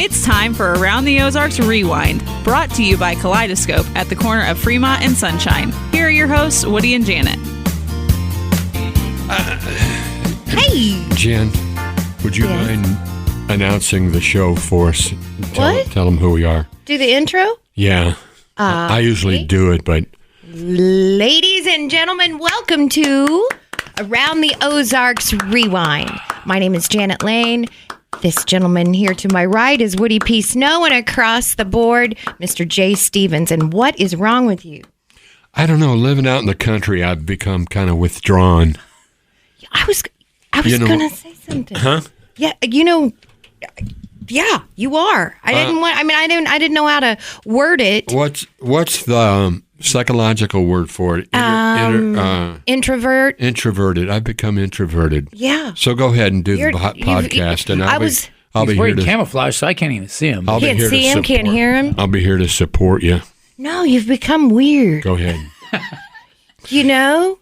It's time for Around the Ozarks Rewind, brought to you by Kaleidoscope at the corner of Fremont and Sunshine. Here are your hosts, Woody and Janet. Hey! Jen, would you mind announcing the show for us? Tell them who we are. Do the intro? Yeah. I usually do it, but... Ladies and gentlemen, welcome to Around the Ozarks Rewind. My name is Janet Lane. This gentleman here to my right is Woody P. Snow, and across the board, Mr. Jay Stevens. And what is wrong with you? I don't know. Living out in the country, I've become kind of withdrawn. I was going to say something. Huh? Yeah, yeah, you are. I didn't know how to word it. What's the psychological word for it? Introvert. Introverted. I've become introverted. Yeah. So go ahead and do the podcast, and I'll He's be here wearing to camouflage, so I can't even see him. Can't see him, can't hear him. I'll be here to support you. No, you've become weird. Go ahead. You know?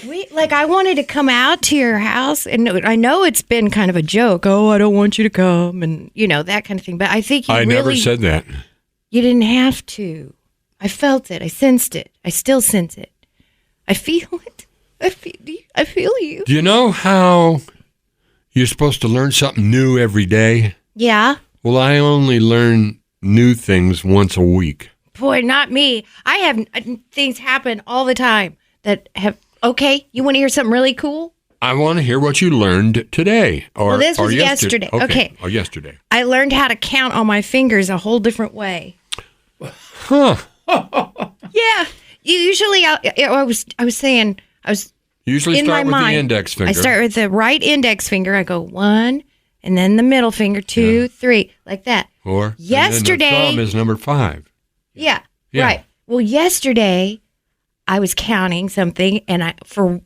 I wanted to come out to your house, and I know it's been kind of a joke. Oh, I don't want you to come, and, that kind of thing. But I think you never said that. You didn't have to. I felt it. I sensed it. I still sense it. I feel it. I feel you. Do you know how you're supposed to learn something new every day? Yeah. Well, I only learn new things once a week. Boy, not me. I have things happen all the time that have... Okay, you want to hear something really cool? I want to hear what you learned today. Well, this was yesterday. Okay. Or yesterday. I learned how to count on my fingers a whole different way. Huh. Yeah. Usually, I was usually in start my with mind, the index finger. I start with the right index finger. I go 1, and then the middle finger, 2, 3, like that. Yesterday, and then the thumb is number 5. Yeah, right. Well, yesterday I was counting something, and for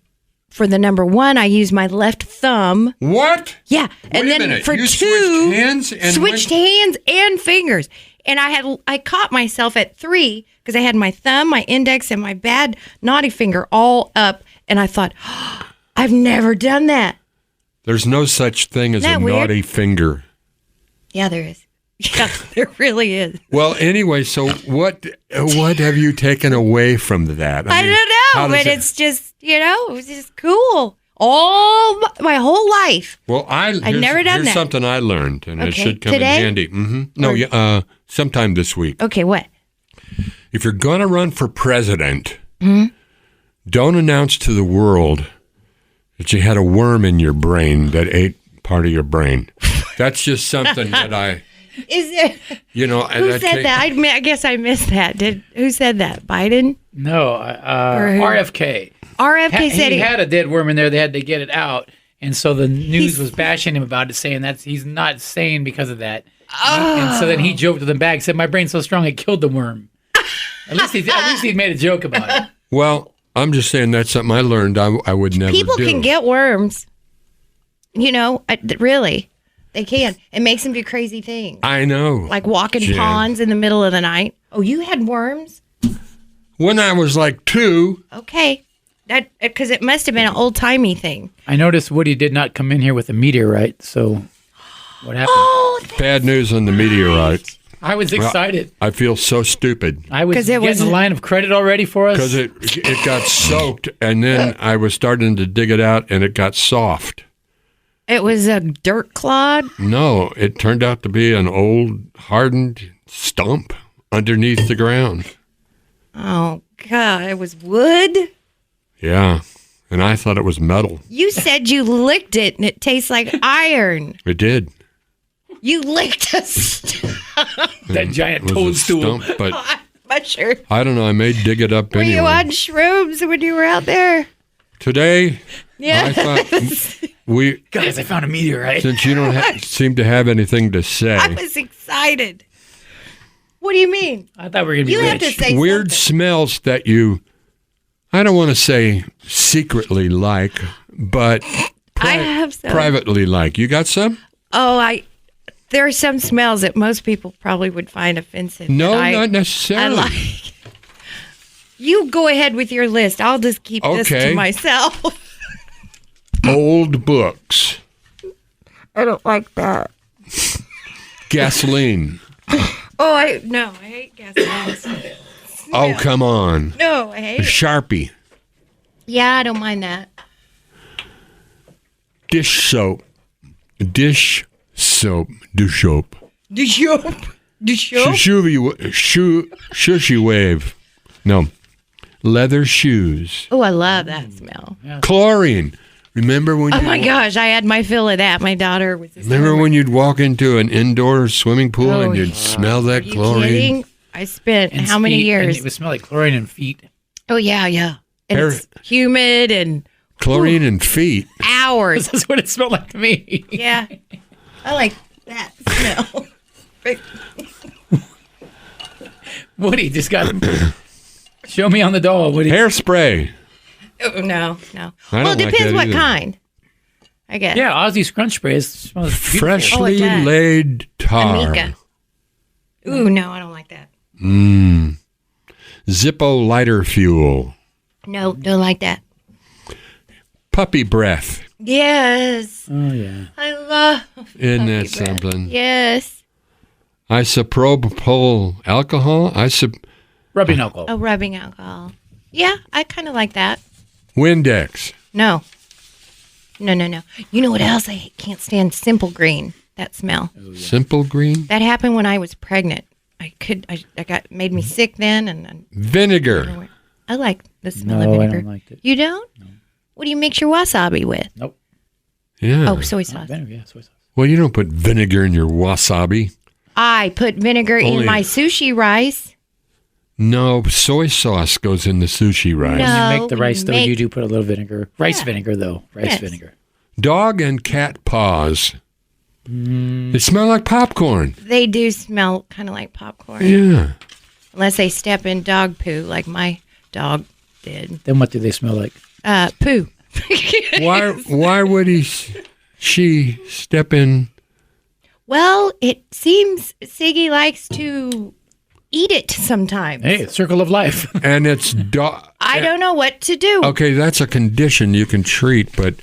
the number 1, I used my left thumb. What? Yeah, Wait and then a minute. for you 2, switched hands and fingers. And I caught myself at 3 because I had my thumb, my index, and my bad naughty finger all up. And I thought, I've never done that. There's no such thing as a naughty finger. Yeah, there is. Yeah, there really is. Well, anyway, so what have you taken away from that? I don't know, but it's just, it was just cool. All my whole life. Well, I've never done that. Here's something I learned, and it should come today? in handy. Mm-hmm. No, sometime this week. Okay, what? If you're going to run for president, don't announce to the world that you had a worm in your brain that ate part of your brain. That's just something that I... Is it? Who said that? I guess I missed that. Who said that? Biden? No, RFK. RFK said he had a dead worm in there. They had to get it out, and so the news was bashing him about it, saying that he's not sane because of that. And so then he joked to them back, said, "My brain's so strong it killed the worm." At least he made a joke about it. Well, I'm just saying that's something I learned. I would never. People can get worms. Really. They can. It makes them do crazy things. I know. Like walk in ponds in the middle of the night. Oh, you had worms? When I was like 2. Okay. Because it must have been an old-timey thing. I noticed Woody did not come in here with a meteorite, so what happened? Oh, bad news on the meteorite. I was excited. I feel so stupid. I was getting a line of credit already for us. Because it got soaked, and then I was starting to dig it out, and it got soft. It was a dirt clod? No, it turned out to be an old, hardened stump underneath the ground. Oh, God. It was wood? Yeah, and I thought it was metal. You said you licked it, and it tastes like iron. It did. You licked a that giant toadstool. Stump, but I'm not sure. I don't know. I may dig it up anyway. Were you on shrooms when you were out there? Today, yeah. I thought Guys, I found a meteorite. Since you don't seem to have anything to say. I was excited. What do you mean? I thought we were going to be rich. have to say weird something. Smells that you, I don't want to say secretly like, but I have some. Privately like. You got some? Oh, there are some smells that most people probably would find offensive. No, not necessarily. I like. You go ahead with your list. I'll just keep this to myself. Old books. I don't like that. Gasoline. I hate gasoline. Oh, come on. No, I hate it. Sharpie. Yeah, I don't mind that. Dish soap. Dish soap. The soap. Shushy wave. No. Leather shoes. Oh, I love that smell. Chlorine. Remember when? Oh my gosh, I had my fill of that. My daughter was. Remember when you'd walk into an indoor swimming pool and you'd smell that Are you chlorine? kidding? I spent And how many feet, years? And it would smell like chlorine in feet. Oh yeah. And Hair- it's humid and Chlorine in feet. hours. That's what it smelled like to me. Yeah, I like that smell. Woody just got. Show me on the doll, Woody. Hairspray. Oh, no. I Well, don't it like depends that what either. kind. I guess. Yeah, Ozzy's Crunch Spray smells beautiful. Freshly Oh, it does. laid tar. Amika. Ooh, no, I don't like that. Zippo lighter fuel. No, don't like that. Puppy breath. Yes, Oh yeah. I love. Isn't that puppy breath. something? Yes. Isopropyl alcohol. Rubbing alcohol. Oh, rubbing alcohol. Yeah, I kind of like that. Windex. No. You know what else? I can't stand simple green. That smell. Simple green. That happened when I was pregnant. I made me sick then, and Vinegar. I like the smell No, of I vinegar. don't like it. You don't? No. What do you mix your wasabi with? Nope. Yeah. Oh, soy sauce. Vinegar, yeah, soy sauce. Well, you don't put vinegar in your wasabi. I put vinegar Only- in my sushi rice. No, soy sauce goes in the sushi rice. No. When you make the rice, though, make- you do put a little vinegar. Rice vinegar, though. Rice Yes. vinegar. Dog and cat paws. They smell like popcorn. They do smell kind of like popcorn. Yeah. Unless they step in dog poo like my dog did. Then what do they smell like? Poo. Why would she step in? Well, it seems Siggy likes to eat it sometimes. Hey, it's circle of life. And it's dog. I don't know what to do. Okay, that's a condition you can treat, but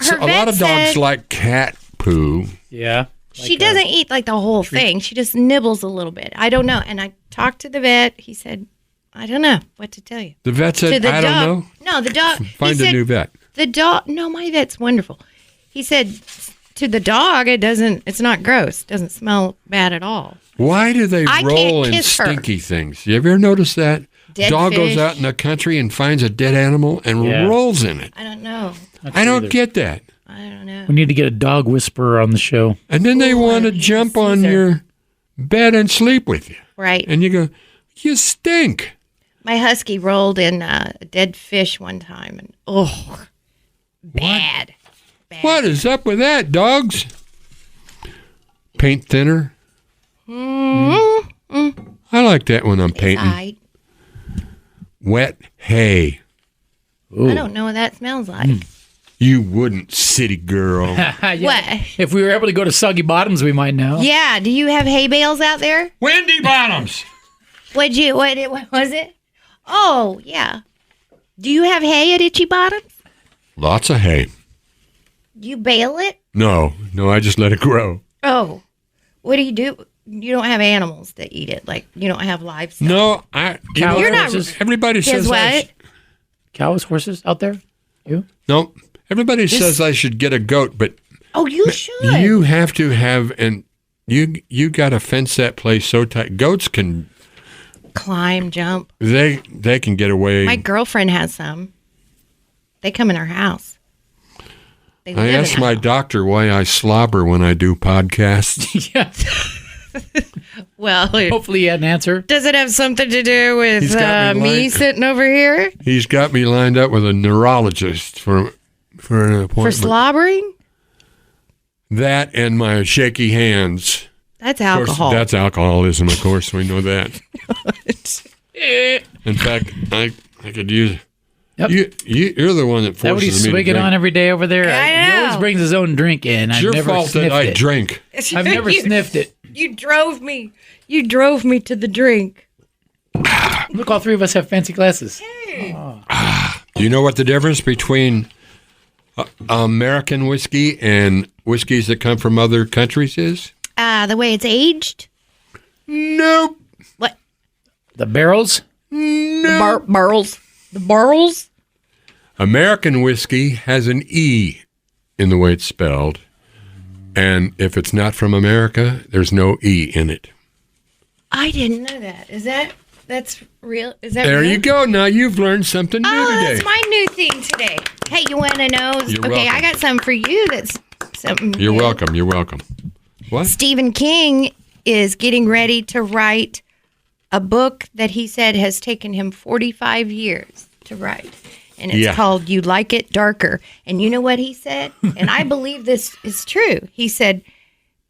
Her a lot vet of dogs said- like cat poo. Yeah. She doesn't eat like the whole thing. She just nibbles a little bit. I don't know. And I talked to the vet. He said, I don't know what to tell you. The vet To said, the I dog. don't know. No, the dog. Find he a said, new vet. The dog. No, my vet's wonderful. He said to the dog, it's not gross. It doesn't smell bad at all. Why do they I can't roll in kiss her. stinky things? You ever noticed that? Dead Dog goes fish. out in the country and finds a dead animal and Yeah. rolls in it. I don't know. I don't get that. I don't know. We need to get a dog whisperer on the show. And then they Ooh, want to he's a jump on Caesar. your bed and sleep with you. Right. And you go, you stink. My husky rolled in a dead fish one time, and bad. What is up with that, dogs? Paint thinner. I like that when I'm painting. Wet hay. Ooh. I don't know what that smells like. You wouldn't, city girl. Yeah. What? If we were able to go to Soggy Bottoms, we might know. Yeah. Do you have hay bales out there? Windy Bottoms. What was it? Oh, yeah. Do you have hay at Itchy Bottoms? Lots of hay. Do you bale it? No, I just let it grow. Oh. What do? You don't have animals that eat it. Like, you don't have livestock. No, Cows, You're not- horses, Everybody Guess says what? cows, horses out there? You? No, everybody says I should get a goat, but Oh, you should. you have to have you got to fence that place so tight. Goats can Climb, jump. they can get away. My girlfriend has some. They come in our house. They I live in asked our my house. doctor why I slobber when I do podcasts. Yeah. Well, Hopefully you had an answer. does it have something to do with He's got me me lined- sitting over here He's got me lined up with a neurologist for an appointment. for slobbering? That and my shaky hands. That's Of course, alcohol. that's alcoholism, of course. We know that. In fact, I could use. Yep. You're the one that Is that what he's forces me to swigging drink. on every day over there? I He always know. brings his own drink in. It's I've your never fault that sniffed I it. drink. I've never sniffed it. You drove me. You drove me to the drink. Look, all three of us have fancy glasses. Do you know what the difference between American whiskey and whiskeys that come from other countries is? The way it's aged? Nope. What? The barrels? The barrels? The barrels? American whiskey has an E in the way it's spelled. And if it's not from America, there's no E in it. I didn't know that. That's real? Is that There real? you go. Now you've learned something new today. That's my new thing today. Hey, you want to know? You're okay, welcome. I got something for you that's something. You're new. welcome. You're welcome. What? Stephen King is getting ready to write a book that he said has taken him 45 years to write. And it's called You Like It Darker. And you know what he said? And I believe this is true. He said,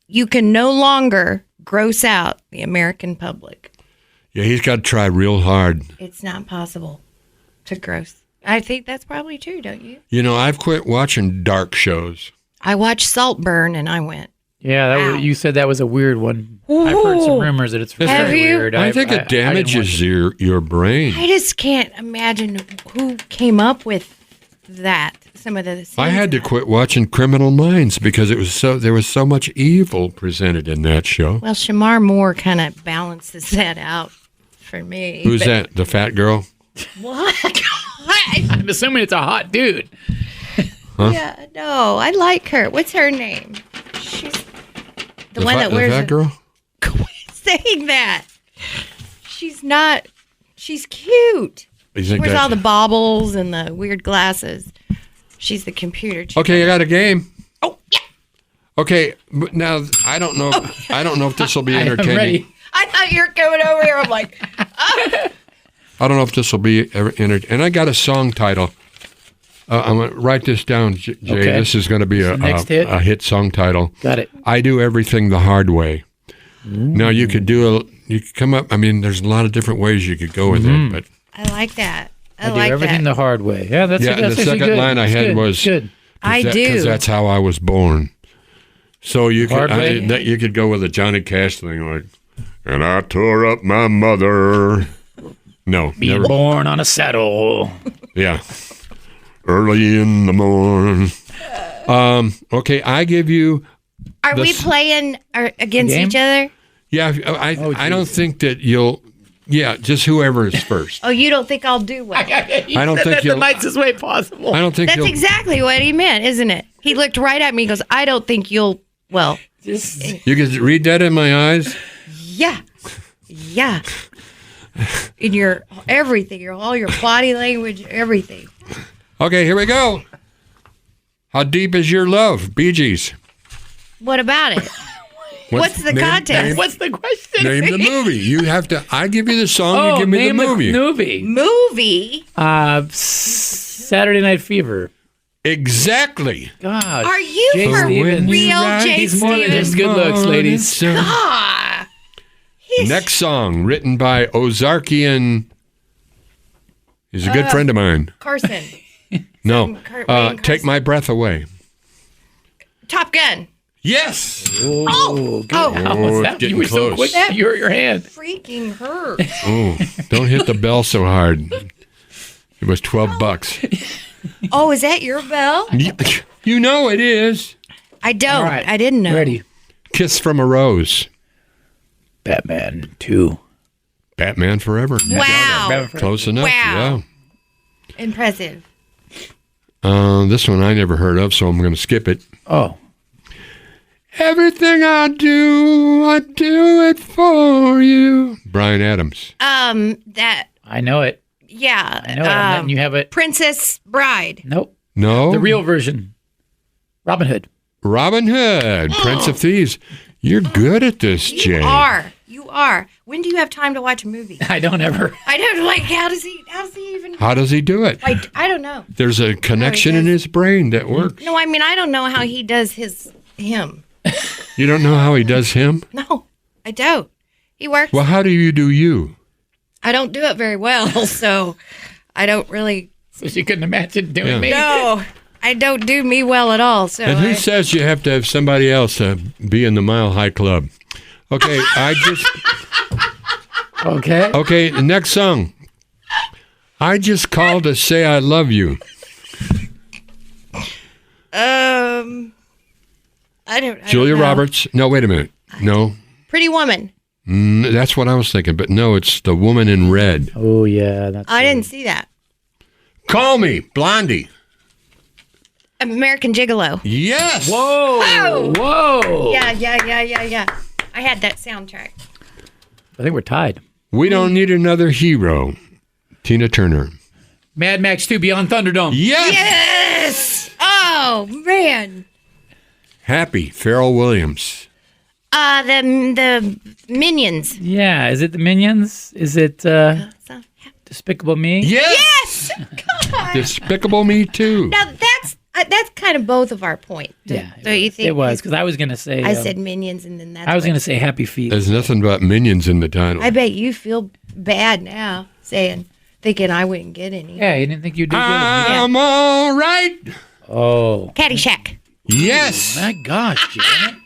you can no longer gross out the American public. Yeah, he's got to try real hard. It's not possible to gross. I think that's probably true, don't you? You know, I've quit watching dark shows. I watched Saltburn and I went, Yeah, Wow. you said that was a weird one. I've heard some rumors that it's very Have you? weird. I think it damages your brain. I just can't imagine who came up with that. Some of the scenes I had to in that. quit watching Criminal Minds because there was so much evil presented in that show. Well, Shamar Moore kind of balances that out for me. Who's that? The fat girl? What? I'm assuming it's a hot dude. Yeah, no, I like her. What's her name? She's the one that wears the fat girl? Quit saying that. She's not. She's cute. You She think wears that- all the baubles and the weird glasses. She's the computer chick. Okay, I got a game. Oh, yeah. Okay, but now I don't know. I don't know if this will be I am entertaining. ready. I thought you were coming over here. I'm like, I don't know if this will be entertaining. And I got a song title. I'm going to write this down, Jay. Okay. This is going to be Next hit? a hit song title. Got it. I do everything the hard way. Now you could you could come up. I mean, there's a lot of different ways you could go with it, but I like that. I do like everything that. the hard way. Yeah, that's the actually second good. line I That's had good. was Good. I do. because that's how I was born. So you Hard way? you could go with a Johnny Cash thing like, and I tore up my mother. No, Being never. born on a saddle. Yeah, early in the morning. Okay, I give you. Are we this- playing against Game? each other? Yeah, I don't think that you'll. Yeah, just whoever is first. Oh, you don't think I'll do well? I don't think that's the you'll. nicest way possible. I don't think That's you'll. exactly what he meant, isn't it? He looked right at me and goes, I don't think you'll, well, Just You can read that in my eyes. yeah. Yeah. In your everything, all your body language, everything. Okay, here we go. How deep is your love, Bee Gees? What about it? What's the contest? what's the question? Name the movie. You have to. I give you the song. You give me the name movie. movie. Movie? Saturday Night Fever. Exactly. Gosh. Are you Jay for Stevens. real, Jay He's more than Stevens? just good looks, ladies. Ah, he's- Next song, written by Ozarkian. He's a good friend of mine. Carson. No, Kurt Wayne Take Carson. My Breath Away. Top Gun. Yes. Oh, good. Oh. How Oh, was it's that? getting You were so close. quick. You were your hand. Freaking hurt. Oh, don't hit the bell so hard. It was $12. Oh, is that your bell? You know it is. I don't. All right. I didn't know. Ready. Kiss from a Rose. Batman 2. Batman Forever. Wow. Close enough. Wow. Impressive. Yeah. This one I never heard of, so I'm going to skip it. Oh. Everything I do it for you. Bryan Adams. That, I know it. yeah. I know it. I'm letting you have it. Princess Bride. Nope. No. The real version. Robin Hood. Robin Hood, Prince of Thieves. You're good at this, Jay. You are. When do you have time to watch a movie? I don't ever. I don't like. How does he even? How does he do it? I don't know. There's a connection in does. his brain that works. No, I mean I don't know how he does him. You don't know how he does him? No, I don't. He works. Well, how do you? I don't do it very well, so I don't really. So she couldn't imagine doing Yeah. me. No, I don't do me well at all. So And who says you have to have somebody else be in the Mile High Club? Okay, Okay. Okay, the next song. I just called to say I love you. I don't. Julia know. Roberts. No, wait a minute. No. Pretty Woman. That's what I was thinking, but no, it's The Woman in Red. Oh, yeah. I didn't see that. Call Me, Blondie. American Gigolo. Yes. Whoa. Oh! Whoa. Yeah. I had that soundtrack. I think we're tied. We Don't Need Another Hero. Tina Turner. Mad Max 2 Beyond Thunderdome. Yes. Yes! Oh, man. Happy, Pharrell Williams. The Minions. Yeah. Is it the Minions? Is it Despicable Me? Yes. God. Despicable Me Too. Now, that's kind of both of our point. Yeah. Don't you think? It was, because I was going to say... I said Minions, and then that's I was going to say Happy Feet. There's nothing but minions in the title. I bet you feel bad now, thinking I wouldn't get any. Yeah, you didn't think you'd do good. I'm all right. Oh. Caddyshack. Yes. My gosh, Janet.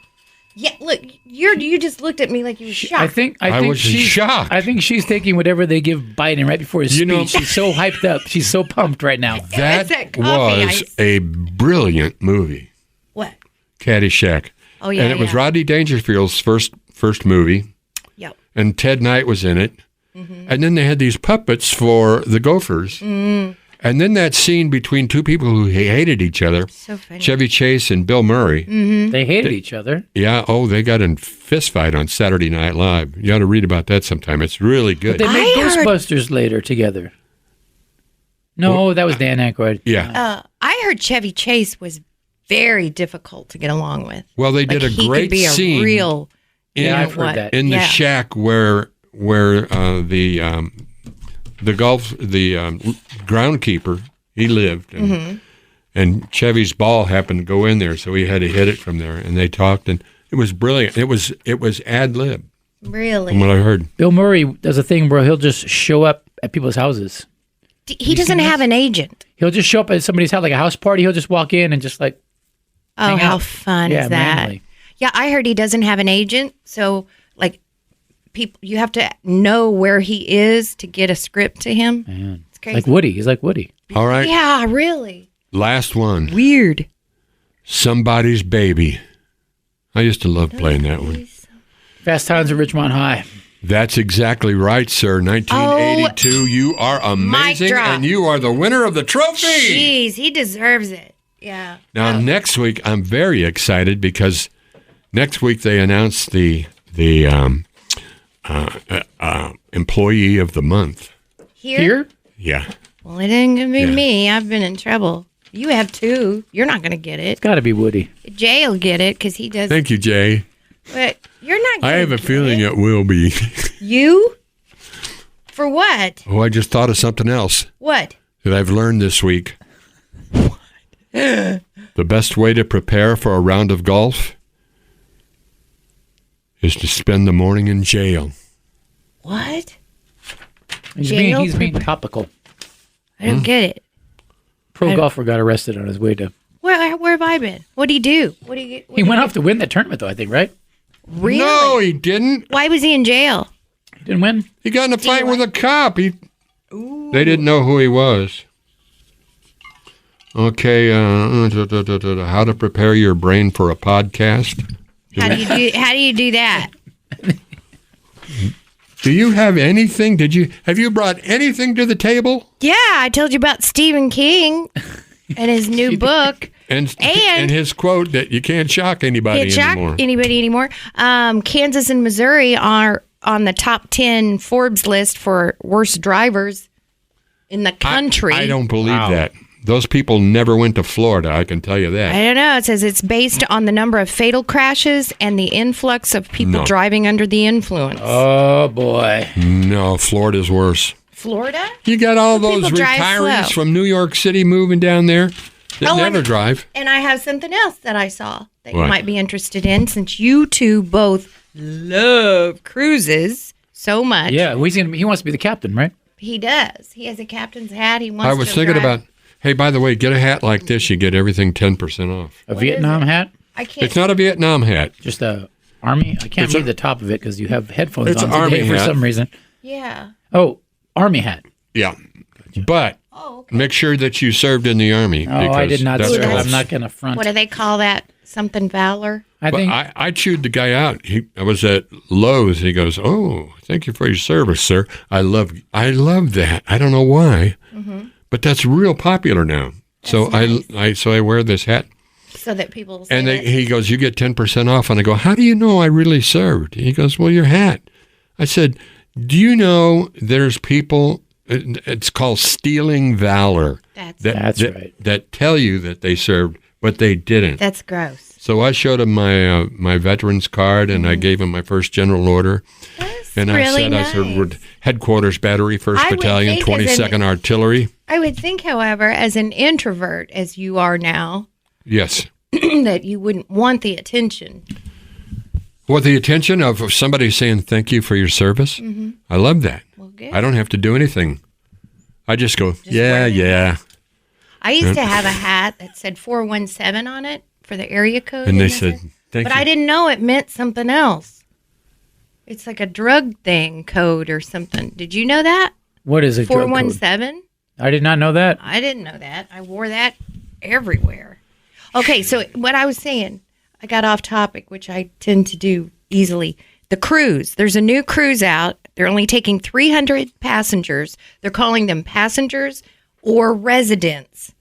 Yeah, look, you just looked at me like you were shocked. I think I was she's shocked. I think she's taking whatever they give Biden right before his speech. She's so hyped up. She's so pumped right now. That that coffee was ice. a brilliant movie, What? Caddyshack. Oh, yeah, And it was yeah. Rodney Dangerfield's first movie, Yep. and Ted Knight was in it. Mm-hmm. And then they had these puppets for the Gophers. Mm. And then that scene between two people who hated each other, So funny. Chevy Chase and Bill Murray. They hated each other. Yeah, they got in fist fight on Saturday Night Live. You ought to read about that sometime. It's really good. They made I heard- Ghostbusters later together. No, that was Dan Aykroyd. Yeah. I heard Chevy Chase was very difficult to get along with. Well, they did Like, a he great could be scene a real. Yeah, I've what? heard that. in the Yeah. shack where the groundkeeper he lived, and Chevy's ball happened to go in there, so he had to hit it from there. And they talked, and it was brilliant. It was ad lib, Really? from what I heard. Bill Murray does a thing where he'll just show up at people's houses. He doesn't have an agent. He'll just show up at somebody's house, like a house party. He'll just walk in and just like, Oh, hang how out. fun Yeah, is that? randomly. Yeah, I heard he doesn't have an agent. So, like, people, you have to know where he is to get a script to him. man, It's crazy. like Woody. He's like Woody. All right, Yeah, really. last one. Weird. Somebody's Baby. I used to love playing that one. Fast Times at Ridgemont High. That's exactly right, sir. 1982. You are amazing, drop. and you are the winner of the trophy. Jeez, he deserves it. Yeah. Now, next week, I'm very excited because next week they announce the employee of the month. Here? Yeah. Well, it ain't going to be Yeah. me. I've been in trouble. You have two. You're not going to get it. It's got to be Woody. Jay will get it because he does. Thank you, Jay. But you're not I gonna have a get feeling it. it will be. You? For what? Oh, I just thought of something else What? that I've learned this week. The best way to prepare for a round of golf is to spend the morning in jail. What? He's being Jail topical. I don't get it. Pro golfer got arrested on his way to. Where have I been? What'd he do? He went off to win that tournament, though, I think, right? Really? No, he didn't. Why was he in jail? He didn't win. He got in a fight with a cop. They didn't know who he was. Okay, how to prepare your brain for a podcast. How do you do that? Do you have anything? Have you brought anything to the table? Yeah, I told you about Stephen King and his new book. And And- his quote that you can't shock anybody Can't shock anymore. anybody anymore. Kansas and Missouri are on the top 10 Forbes list for worst drivers in the country. I don't believe Wow. that. Those people never went to Florida, I can tell you that. I don't know. It says it's based on the number of fatal crashes and the influx of people No. driving under the influence. Oh, boy. No, Florida's worse. Florida? You got all those People drive retirees slow. from New York City moving down there that Oh, never and- drive. And I have something else that I saw that you What? might be interested in since you two both love cruises so much. Yeah, he wants to be the captain, right? He does. He has a captain's hat. He wants I was to thinking drive. about, hey, by the way, get a hat like this, you get everything 10% off. A Vietnam hat? I can't. It's not a Vietnam hat. Just a army? I can't It's read a- the top of it because you have headphones It's on an army today for hat. some reason. Yeah. Oh, army hat. Yeah. But Oh, okay. make sure that you served in the Army. Oh, I because did not, that's sir. helps. I'm not going to front. What do they call that? Something Valor. I think I chewed the guy out. I was at Lowe's. He goes, "Oh, thank you for your service, sir. I love that. I don't know why, but that's real popular now. So nice. I wear this hat, So that people will see and it. he goes, "You get 10% off." And I go, "How do you know I really served?" He goes, "Well, your hat." I said, "Do you know there's people? It's called stealing valor. That's right. That tell you that they served, but they didn't." That's gross. So I showed him my veterans card, and I gave him my first general order. That's And I really said, nice. I said, headquarters battery, 1st I would Battalion, think as 22nd Artillery. I would think, however, as an introvert, as you are now, Yes. that you wouldn't want the attention. Well, the attention of somebody saying thank you for your service, I love that. Well, good. I don't have to do anything. I just go, yeah. I used to have a hat that said 417 on it for the area code. And they I said, thank but you. I didn't know it meant something else. It's like a drug thing code or something. Did you know that? what is a drug code? 417? I did not know that. I didn't know that. I wore that everywhere. Okay, so what I was saying, I got off topic, which I tend to do easily. The cruise. There's a new cruise out. They're only taking 300 passengers. They're calling them passengers or residents.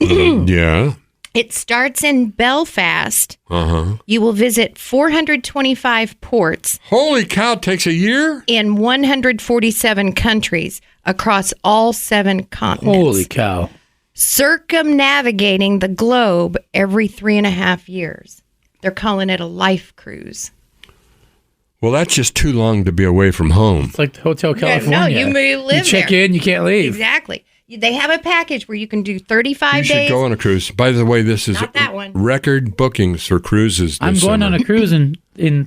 Yeah. It starts in Belfast. Uh-huh. You will visit 425 ports Holy cow, it takes a year? in 147 countries across all 7 continents. Holy cow. Circumnavigating the globe every 3.5 years. They're calling it a life cruise. Well, that's just too long to be away from home. It's like the Hotel No, California. you may live You check there. in, you can't leave. Exactly. They have a package where you can do 35 You should days. go on a cruise. By the way, this is Not that one. record bookings for cruises this I'm going summer. on a cruise in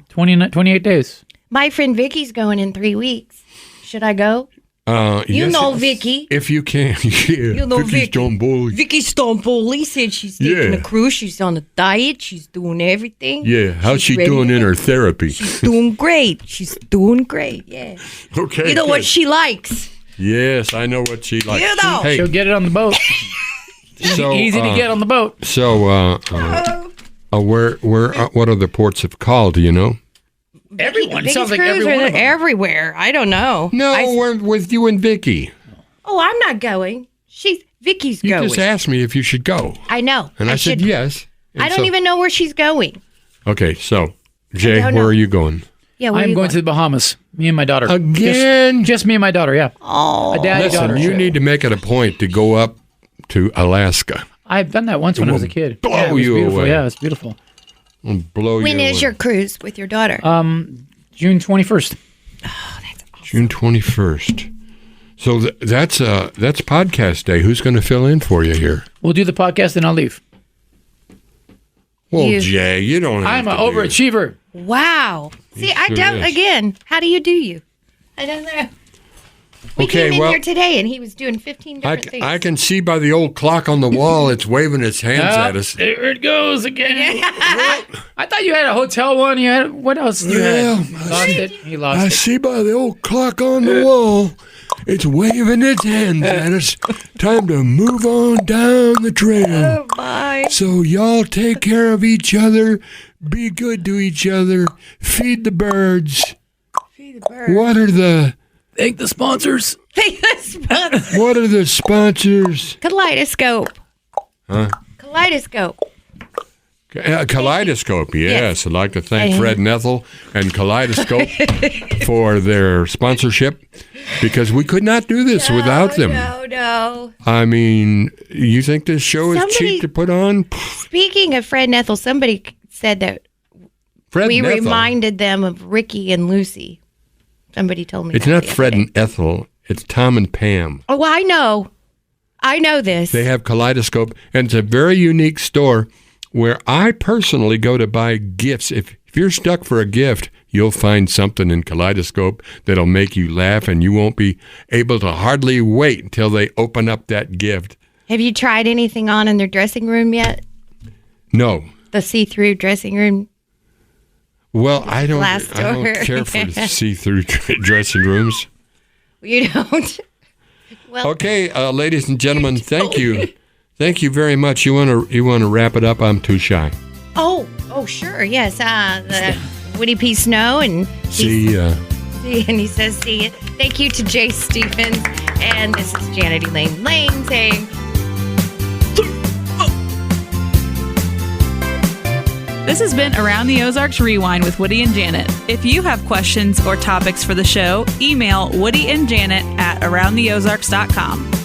28 days. My friend Vicky's going in 3 weeks. Should I go? You Yes, know Vicky. if you can. Yeah. You know Vicky's Vicky. Stonebully. Vicky Stonebully said she's taking Yeah. a cruise. She's on a diet. She's doing everything. Yeah, how's she ready doing to in go. her therapy? She's doing great. She's doing great. Yeah. Okay. You know what good. she likes. Yes, I know what she likes. You know. Hey, She'll get it on the boat. so, Easy to get on the boat. So, what are the ports have called? Do you know? Everyone. It Vicky's sounds like cruise every are one of them. everywhere. I don't know. No, we're with you and Vicky. Oh, I'm not going. Vicky's You going. just asked me if you should go, I know. and I said should- yes. And I don't so- even know where she's going. Okay, so Jay, don't where know. are you going? Yeah, where are I'm you going to the Bahamas. Me and my daughter. Again? Just me and my daughter, yeah. Oh, A daddy Listen, daughter. you trip. need to make it a point to go up to Alaska. I've done that once when I was a kid. blow Yeah, it was you beautiful. away. Yeah, it's beautiful. I'll blow when you is away. your cruise with your daughter? June 21st. June 21st. So that's podcast day. Who's going to fill in for you here? We'll do the podcast and I'll leave. Well, You- Jay, you don't have I'm an to do it. overachiever. Wow. See, I sure don't. is. Again, how do you? I don't know. We Okay, came in well- here today, and he was doing 15 different things. I can see by the old clock on the wall, it's waving its hands at us. There it goes again. I thought you had a hotel one. You had what else? You Well, had lost it. He lost I it. see by the old clock on the wall, it's waving its hands at us. Time to move on down the trail. Oh, my. So y'all take care of each other, be good to each other, feed the birds. Feed the bird. What are the Thank the sponsors. sponsors? Kaleidoscope. Huh? Kaleidoscope. Kaleidoscope, yes. I'd like to thank And- Fred and Ethel and Kaleidoscope for their sponsorship because we could not do this without them. No. I mean, you think this show is Somebody- cheap to put on? Speaking of Fred and Ethel, somebody said that Fred we and Ethel. reminded them of Ricky and Lucy. Somebody told me It's that not the other Fred day. and Ethel. It's Tom and Pam. Oh, I know. I know this. They have Kaleidoscope, and it's a very unique store where I personally go to buy gifts. If you're stuck for a gift, you'll find something in Kaleidoscope that'll make you laugh, and you won't be able to hardly wait until they open up that gift. Have you tried anything on in their dressing room yet? No. The see-through dressing room? Well, I don't Glass door. care for see-through dressing rooms. You don't? Well, Okay, ladies and gentlemen, thank you. Thank you very much. You want to wrap it up? I'm too shy. Oh, sure. Yes. Woody P. Snow and See, and he says, "See, thank you to Jay Stevens." And this is Janet Elaine Lane saying, This has been Around the Ozarks Rewind with Woody and Janet. If you have questions or topics for the show, email Woody and Janet at aroundtheozarks.com.